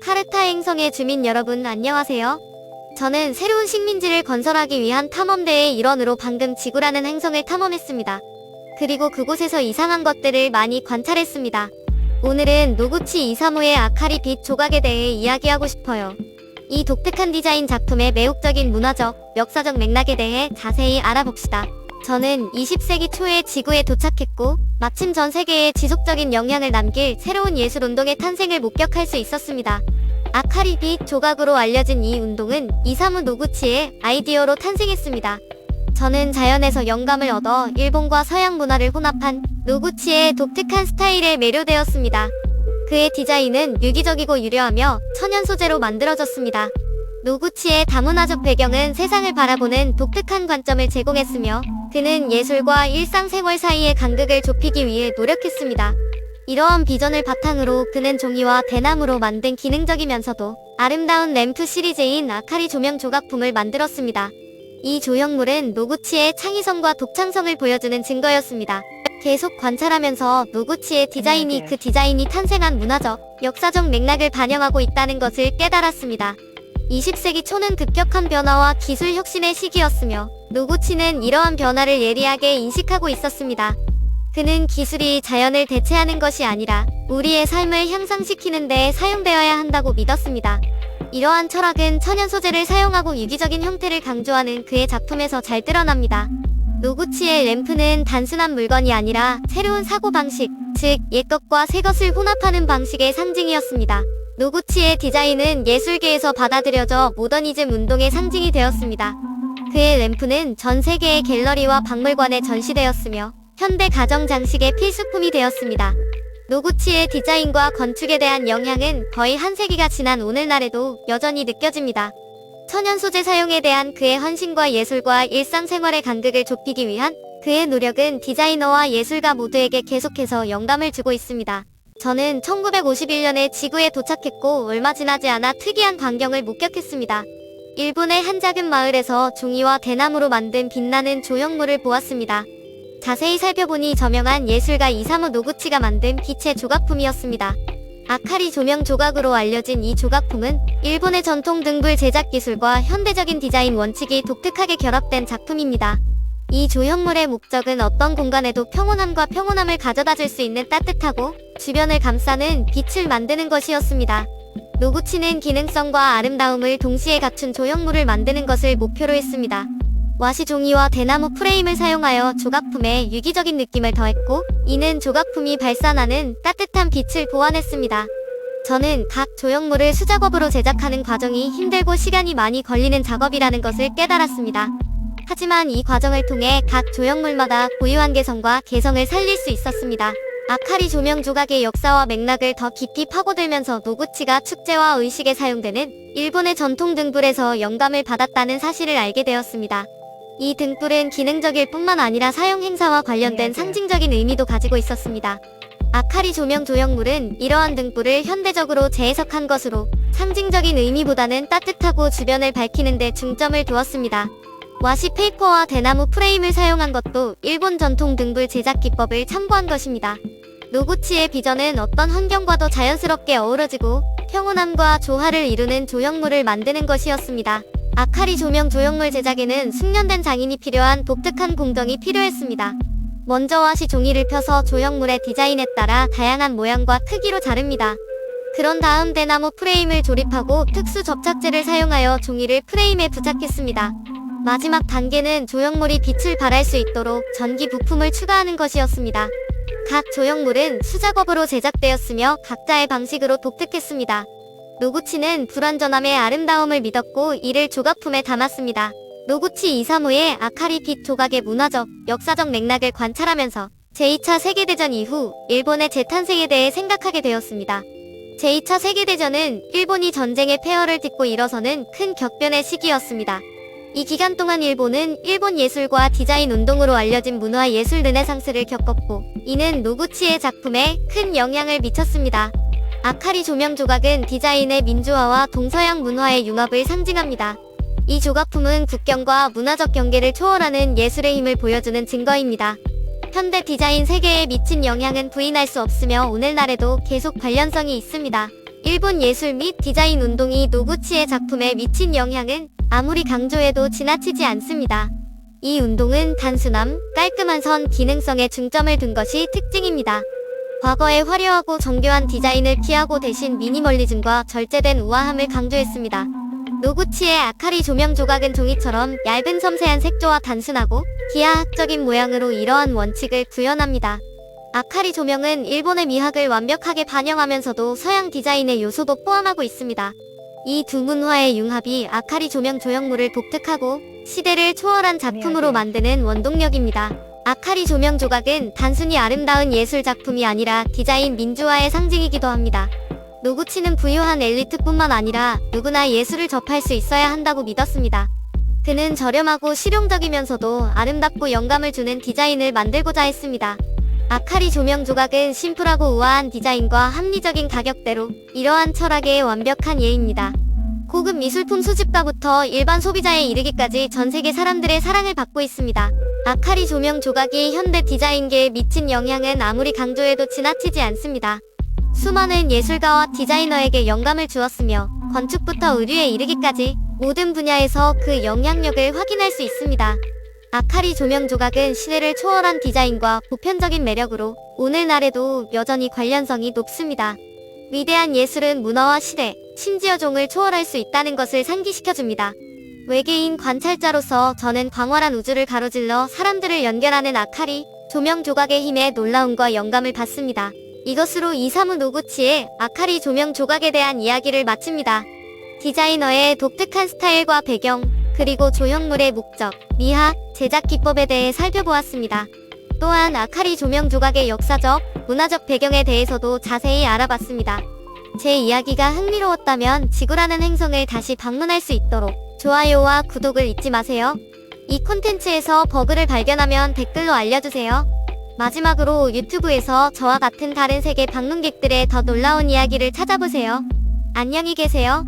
카르타 행성의 주민 여러분 안녕하세요. 저는 새로운 식민지를 건설하기 위한 탐험대의 일원으로 방금 지구라는 행성을 탐험했습니다. 그리고 그곳에서 이상한 것들을 많이 관찰했습니다. 오늘은 노구치 이사무의 아카리 빛 조각에 대해 이야기하고 싶어요. 이 독특한 디자인 작품의 매혹적인 문화적, 역사적 맥락에 대해 자세히 알아봅시다. 저는 20세기 초에 지구에 도착했고 마침 전 세계에 지속적인 영향을 남길 새로운 예술 운동의 탄생을 목격할 수 있었습니다. 아카리 빛 조각으로 알려진 이 운동은 이사무 노구치의 아이디어로 탄생했습니다. 저는 자연에서 영감을 얻어 일본과 서양 문화를 혼합한 노구치의 독특한 스타일에 매료되었습니다. 그의 디자인은 유기적이고 유려하며 천연 소재로 만들어졌습니다. 노구치의 다문화적 배경은 세상을 바라보는 독특한 관점을 제공했으며 그는 예술과 일상생활 사이의 간극을 좁히기 위해 노력했습니다. 이러한 비전을 바탕으로 그는 종이와 대나무로 만든 기능적이면서도 아름다운 램프 시리즈인 아카리 조명 조각품을 만들었습니다. 이 조형물은 노구치의 창의성과 독창성을 보여주는 증거였습니다. 계속 관찰하면서 노구치의 디자인이 그 디자인이 탄생한 문화적, 역사적 맥락을 반영하고 있다는 것을 깨달았습니다. 20세기 초는 급격한 변화와 기술 혁신의 시기였으며 노구치는 이러한 변화를 예리하게 인식하고 있었습니다. 그는 기술이 자연을 대체하는 것이 아니라 우리의 삶을 향상시키는 데 사용되어야 한다고 믿었습니다. 이러한 철학은 천연 소재를 사용하고 유기적인 형태를 강조하는 그의 작품에서 잘 드러납니다. 노구치의 램프는 단순한 물건이 아니라 새로운 사고방식, 즉 옛것과 새것을 혼합하는 방식의 상징이었습니다. 노구치의 디자인은 예술계에서 받아들여져 모더니즘 운동의 상징이 되었습니다. 그의 램프는 전 세계의 갤러리와 박물관에 전시되었으며 현대 가정 장식의 필수품이 되었습니다. 노구치의 디자인과 건축에 대한 영향은 거의 한 세기가 지난 오늘날에도 여전히 느껴집니다. 천연 소재 사용에 대한 그의 헌신과 예술과 일상생활의 간극을 좁히기 위한 그의 노력은 디자이너와 예술가 모두에게 계속해서 영감을 주고 있습니다. 저는 1951년에 지구에 도착했고 얼마 지나지 않아 특이한 광경을 목격했습니다. 일본의 한 작은 마을에서 종이와 대나무로 만든 빛나는 조형물을 보았습니다. 자세히 살펴보니 저명한 예술가 이사무 노구치가 만든 빛의 조각품이었습니다. 아카리 조명 조각으로 알려진 이 조각품은 일본의 전통 등불 제작 기술과 현대적인 디자인 원칙이 독특하게 결합된 작품입니다. 이 조형물의 목적은 어떤 공간에도 평온함을 가져다 줄 수 있는 따뜻하고 주변을 감싸는 빛을 만드는 것이었습니다. 노구치는 기능성과 아름다움을 동시에 갖춘 조형물을 만드는 것을 목표로 했습니다. 와시 종이와 대나무 프레임을 사용하여 조각품에 유기적인 느낌을 더했고 이는 조각품이 발산하는 따뜻한 빛을 보완했습니다. 저는 각 조형물을 수작업으로 제작하는 과정이 힘들고 시간이 많이 걸리는 작업이라는 것을 깨달았습니다. 하지만 이 과정을 통해 각 조형물마다 고유한 개성과 개성을 살릴 수 있었습니다. 아카리 조명 조각의 역사와 맥락을 더 깊이 파고들면서 노구치가 축제와 의식에 사용되는 일본의 전통 등불에서 영감을 받았다는 사실을 알게 되었습니다. 이 등불은 기능적일 뿐만 아니라 사용 행사와 관련된 상징적인 의미도 가지고 있었습니다. 아카리 조명 조형물은 이러한 등불을 현대적으로 재해석한 것으로 상징적인 의미보다는 따뜻하고 주변을 밝히는 데 중점을 두었습니다. 와시 페이퍼와 대나무 프레임을 사용한 것도 일본 전통 등불 제작 기법을 참고한 것입니다. 노구치의 비전은 어떤 환경과도 자연스럽게 어우러지고 평온함과 조화를 이루는 조형물을 만드는 것이었습니다. 아카리 조명 조형물 제작에는 숙련된 장인이 필요한 독특한 공정이 필요했습니다. 먼저 와시 종이를 펴서 조형물의 디자인에 따라 다양한 모양과 크기로 자릅니다. 그런 다음 대나무 프레임을 조립하고 특수 접착제를 사용하여 종이를 프레임에 부착했습니다. 마지막 단계는 조형물이 빛을 발할 수 있도록 전기 부품을 추가하는 것이었습니다. 각 조형물은 수작업으로 제작되었으며 각자의 방식으로 독특했습니다. 노구치는 불완전함의 아름다움을 믿었고 이를 조각품에 담았습니다. 노구치 이사무의 아카리 빛 조각의 문화적, 역사적 맥락을 관찰하면서 제2차 세계대전 이후 일본의 재탄생에 대해 생각하게 되었습니다. 제2차 세계대전은 일본이 전쟁의 폐허를 딛고 일어서는 큰 격변의 시기였습니다. 이 기간 동안 일본은 일본 예술과 디자인 운동으로 알려진 문화 예술 르네상스를 겪었고 이는 노구치의 작품에 큰 영향을 미쳤습니다. 아카리 조명 조각은 디자인의 민주화와 동서양 문화의 융합을 상징합니다. 이 조각품은 국경과 문화적 경계를 초월하는 예술의 힘을 보여주는 증거입니다. 현대 디자인 세계에 미친 영향은 부인할 수 없으며 오늘날에도 계속 관련성이 있습니다. 일본 예술 및 디자인 운동이 노구치의 작품에 미친 영향은 아무리 강조해도 지나치지 않습니다. 이 운동은 단순함, 깔끔한 선, 기능성에 중점을 둔 것이 특징입니다. 과거의 화려하고 정교한 디자인을 피하고 대신 미니멀리즘과 절제된 우아함을 강조했습니다. 노구치의 아카리 조명 조각은 종이처럼 얇은 섬세한 색조와 단순하고 기하학적인 모양으로 이러한 원칙을 구현합니다. 아카리 조명은 일본의 미학을 완벽하게 반영하면서도 서양 디자인의 요소도 포함하고 있습니다. 이 두 문화의 융합이 아카리 조명 조형물을 독특하고 시대를 초월한 작품으로 만드는 원동력입니다. 아카리 조명 조각은 단순히 아름다운 예술 작품이 아니라 디자인 민주화의 상징이기도 합니다. 노구치는 부유한 엘리트뿐만 아니라 누구나 예술을 접할 수 있어야 한다고 믿었습니다. 그는 저렴하고 실용적이면서도 아름답고 영감을 주는 디자인을 만들고자 했습니다. 아카리 조명 조각은 심플하고 우아한 디자인과 합리적인 가격대로 이러한 철학의 완벽한 예입니다. 고급 미술품 수집가부터 일반 소비자에 이르기까지 전 세계 사람들의 사랑을 받고 있습니다. 아카리 조명 조각이 현대 디자인계에 미친 영향은 아무리 강조해도 지나치지 않습니다. 수많은 예술가와 디자이너에게 영감을 주었으며 건축부터 의류에 이르기까지 모든 분야에서 그 영향력을 확인할 수 있습니다. 아카리 조명 조각은 시대를 초월한 디자인과 보편적인 매력으로 오늘날에도 여전히 관련성이 높습니다. 위대한 예술은 문화와 시대, 심지어 종을 초월할 수 있다는 것을 상기시켜줍니다. 외계인 관찰자로서 저는 광활한 우주를 가로질러 사람들을 연결하는 아카리 조명 조각의 힘에 놀라움과 영감을 받습니다. 이것으로 이사무 노구치의 아카리 조명 조각에 대한 이야기를 마칩니다. 디자이너의 독특한 스타일과 배경, 그리고 조형물의 목적, 미학, 제작 기법에 대해 살펴보았습니다. 또한 아카리 조명 조각의 역사적, 문화적 배경에 대해서도 자세히 알아봤습니다. 제 이야기가 흥미로웠다면 지구라는 행성을 다시 방문할 수 있도록 좋아요와 구독을 잊지 마세요. 이 콘텐츠에서 버그를 발견하면 댓글로 알려주세요. 마지막으로 유튜브에서 저와 같은 다른 세계 방문객들의 더 놀라운 이야기를 찾아보세요. 안녕히 계세요.